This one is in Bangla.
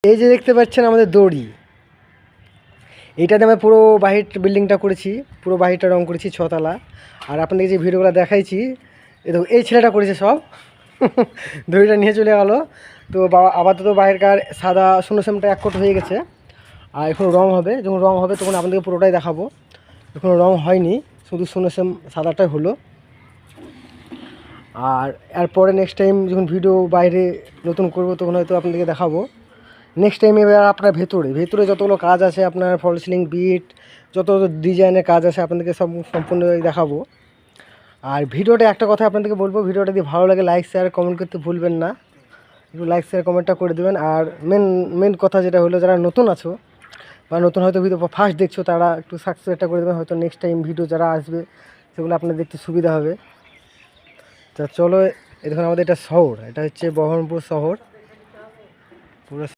এই যে দেখতে পাচ্ছেন আমাদের দড়ি, এইটাতে আমি পুরো বাহির বিল্ডিংটা করেছি, পুরো বাহিরটা রং করেছি 6 তলা। আর আপনাদেরকে যে ভিডিওগুলো দেখাইছি এই ছেলেটা করেছে সব। দড়িটা নিয়ে চলে গেল। তো আপাতত বাহিরকার সাদা শূন্যশ্যামটা 1 কোট হয়ে গেছে, আর এখন রং হবে। যখন রং হবে তখন আপনাদেরকে পুরোটাই দেখাবো। এখন রং হয়নি, শুধু শূন্যশ্যাম সাদাটাই হলো। আর এরপরে নেক্সট টাইম যখন ভিডিও বাইরে নতুন করবো তখন হয়তো আপনাদেরকে দেখাবো। নেক্সট টাইম এবার আপনার ভেতরে যতগুলো কাজ আছে, আপনার ফল সিলিং বিট, যত ডিজাইনের কাজ আছে আপনাদেরকে সব সম্পূর্ণ দেখাবো। আর ভিডিওটা একটা কথা আপনাদেরকে বলবো, ভিডিওটা যদি ভালো লাগে লাইক শেয়ার কমেন্ট করতে ভুলবেন না। একটু লাইক শেয়ার কমেন্টটা করে দেবেন। আর মেন কথা যেটা হলো, যারা নতুন আছো বা নতুন হয়তো ভিডিও ফার্স্ট দেখছো, তারা একটু সাবস্ক্রাইবটা করে দেবেন। হয়তো নেক্সট টাইম ভিডিও যারা আসবে সেগুলো আপনাদের দেখতে সুবিধা হবে। তা চলো, দেখুন আমাদের এটা শহর, এটা হচ্ছে বহরমপুর শহর পুরো।